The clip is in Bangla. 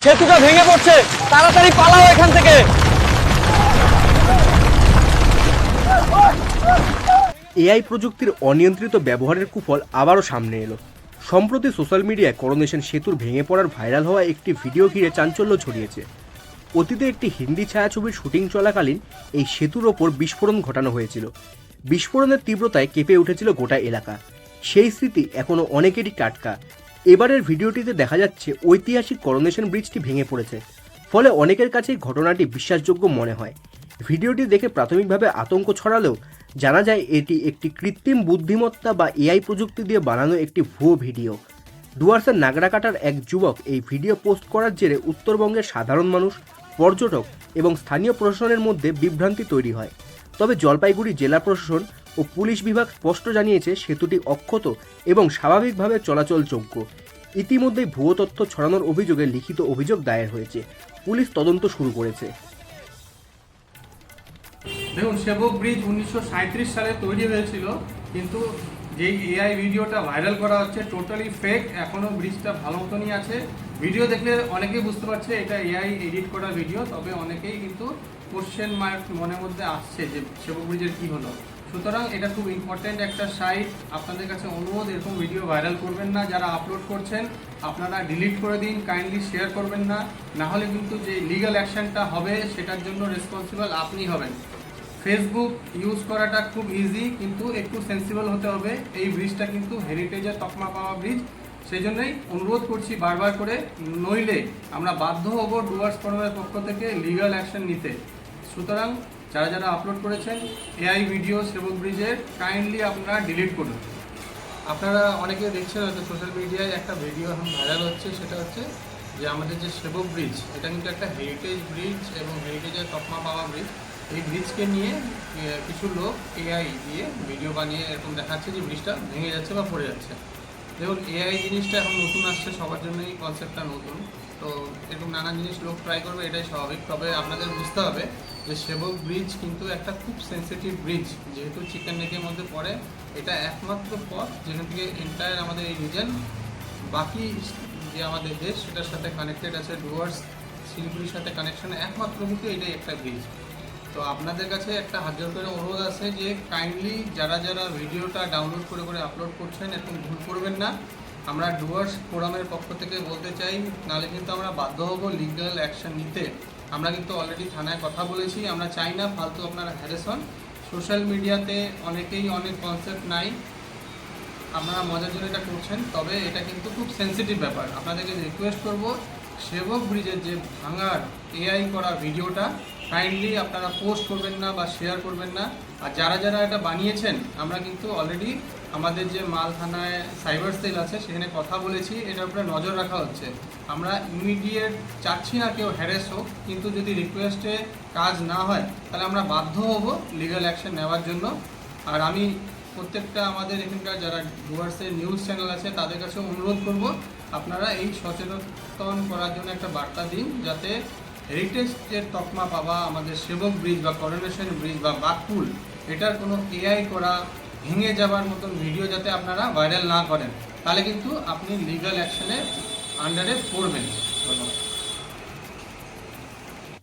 সেতুটা ভেঙে পড়ছে, তাড়াতাড়ি পালাও এখান থেকে। এআই প্রযুক্তির অনিয়ন্ত্রিত ব্যবহারের কুফল আবারও সামনে এলো। সম্প্রতি সোশ্যাল মিডিয়ায় করোনেশন সেতুর ভেঙে পড়ার ভাইরাল হওয়া একটি ভিডিও ঘিরে চাঞ্চল্য ছড়িয়েছে। অতীতে একটি হিন্দি ছায়াছবির শুটিং চলাকালীন এই সেতুর ওপর বিস্ফোরণ ঘটানো হয়েছিল। বিস্ফোরণের তীব্রতায় কেঁপে উঠেছিল গোটা এলাকা। সেই স্মৃতি এখনও অনেকেরই টাটকা। এবারের ভিডিওটিতে দেখা যাচ্ছে ঐতিহাসিক করোনেশন ব্রিজটি ভেঙে পড়েছে, ফলে অনেকের কাছেই ঘটনাটি বিশ্বাসযোগ্য মনে হয়। ভিডিওটি দেখে প্রাথমিকভাবে আতঙ্ক ছড়ালেও জানা যায় এটি একটি কৃত্রিম বুদ্ধিমত্তা বা এআই প্রযুক্তি দিয়ে বানানো একটি ভুয়ো ভিডিও। ডুয়ার্সের নাগরাকাটার এক যুবক এই ভিডিও পোস্ট করার জেরে উত্তরবঙ্গের সাধারণ মানুষ, পর্যটক এবং স্থানীয় প্রশাসনের মধ্যে বিভ্রান্তি তৈরি হয়। তবে জলপাইগুড়ি জেলা প্রশাসন ও পুলিশ বিভাগ স্পষ্ট জানিয়েছে সেতুটি অক্ষত এবং স্বাভাবিকভাবে চলাচলযোগ্য। ইতিমধ্যেই ভুয়ো তথ্য ছড়ানোর অভিযোগে লিখিত অভিযোগ দায়ের হয়েছে। পুলিশ তদন্ত শুরু করেছে। দেখুন, সেবক ব্রিজ 1937 সালে তৈরি হয়েছিল, কিন্তু যেই এআই ভিডিওটা ভাইরাল করা হচ্ছে টোটালি ফেক। এখনও ব্রিজটা ভালো মতনই আছে। ভিডিও দেখলে অনেকেই বুঝতে পারছে এটা এআই এডিট করা ভিডিও, তবে অনেকেই কিন্তু কোশ্চেন মার্ক মনের মধ্যে আসছে যে সেবক ব্রিজের কী হলো। সুতরাং এটা খুব ইম্পর্ট্যান্ট একটা সাইট। আপনাদের কাছে অনুরোধ, এরকম ভিডিও ভাইরাল করবেন না। যারা আপলোড করছেন আপনারা ডিলিট করে দিন, কাইন্ডলি শেয়ার করবেন না। নাহলে কিন্তু যে লিগ্যাল অ্যাকশনটা হবে সেটার জন্য রেসপন্সিবল আপনি হবেন। ফেসবুক ইউজ করাটা খুব ইজি, কিন্তু একটু সেন্সিবল হতে হবে। এই ব্রিজটা কিন্তু হেরিটেজের তকমা পাওয়া ব্রিজ, সেই জন্যই অনুরোধ করছি বারবার করে, নইলে আমরা বাধ্য হব ডুয়ার্স ফোরামের পক্ষ থেকে লিগ্যাল অ্যাকশন নিতে। সুতরাং যারা যারা আপলোড করেছেন এআই ভিডিও সেবক ব্রিজের, কাইন্ডলি আপনারা ডিলিট করুন। আপনারা অনেকে দেখছেন হয়তো সোশ্যাল মিডিয়ায় একটা ভিডিও এখন ভাইরাল হচ্ছে, সেটা হচ্ছে যে আমাদের যে সেবক ব্রিজ, এটা কিন্তু একটা হেরিটেজ ব্রিজ এবং হেরিটেজের তকমা পাওয়া ব্রিজ। এই ব্রিজকে নিয়ে কিছু লোক এআই দিয়ে ভিডিও বানিয়ে এরকম দেখাচ্ছে যে ব্রিজটা ভেঙে যাচ্ছে বা পড়ে যাচ্ছে। দেখুন, এআই জিনিসটা এখন নতুন আসছে, সবার জন্যই কনসেপ্টটা নতুন, তো এরকম নানান জিনিস লোক ট্রাই করবে, এটাই স্বাভাবিক। তবে আপনাদের বুঝতে হবে যে সেবক ব্রিজ কিন্তু একটা খুব সেন্সিটিভ ব্রিজ, যেহেতু চিকেন নেকের মধ্যে পড়ে। এটা একমাত্র পথ যেখান থেকে এন্টায়ার আমাদের এই রিজন, বাকি যে আমাদের দেশ সেটার সাথে কানেক্টেড আছে। ডুয়ার্স শিলিগুড়ির সাথে কানেকশন একমাত্র কিন্তু এটাই একটা ব্রিজ। তো আপনাদের কাছে একটা হাত জোড় করে অনুরোধ আছে যে কাইন্ডলি যারা যারা ভিডিওটা ডাউনলোড করে করে আপলোড করছেন এরকম ভুল করবেন না। আমরা ডুয়ার্স ফোরামের পক্ষ থেকে বলতে চাই, নাহলে কিন্তু আমরা বাধ্য হব লিগ্যাল অ্যাকশন নিতে। আমরা কিন্তু অলরেডি থানায় কথা বলেছি। আমরা চাই না ফালতু আপনারা হ্যারেস হন। সোশ্যাল মিডিয়াতে অনেকেই অনেক কনসেপ্ট নাই, আপনারা মজার জন্য এটা করছেন, তবে এটা কিন্তু খুব সেন্সিটিভ ব্যাপার। আপনাদেরকে রিকোয়েস্ট করব, সেবক ব্রিজের যে ভাঙার এআই করা ভিডিওটা কাইন্ডলি আপনারা পোস্ট করবেন না বা শেয়ার করবেন না। আর যারা যারা এটা বানিয়েছেন, আমরা কিন্তু অলরেডি আমাদের যে মাল থানায় সাইবার সেল আছে সেখানে কথা বলেছি, এটার উপরে নজর রাখা হচ্ছে। আমরা ইমিডিয়েট চাচ্ছি না কেউ হ্যারেস হোক, কিন্তু যদি রিকোয়েস্টে কাজ না হয় তাহলে আমরা বাধ্য হব লিগ্যাল অ্যাকশন নেওয়ার জন্য। আর আমি প্রত্যেকটা আমাদের এখানকার যারা ডুয়ার্সের নিউজ চ্যানেল আছে তাদের কাছে অনুরোধ করব, আপনারা এই সচেতন করার জন্য একটা বার্তা দিন, যাতে হেরিটেজের তকমা পাওয়া আমাদের সেবক ব্রিজ বা করোনেশন ব্রিজ বা বাকপুল, এটার কোনো এআই করা ভেঙে যাওয়ার মতন ভিডিও যাতে আপনারা ভাইরাল না করেন, তাহলে কিন্তু আপনি লিগ্যাল অ্যাকশনের আন্ডারে পড়বেন। ধন্যবাদ।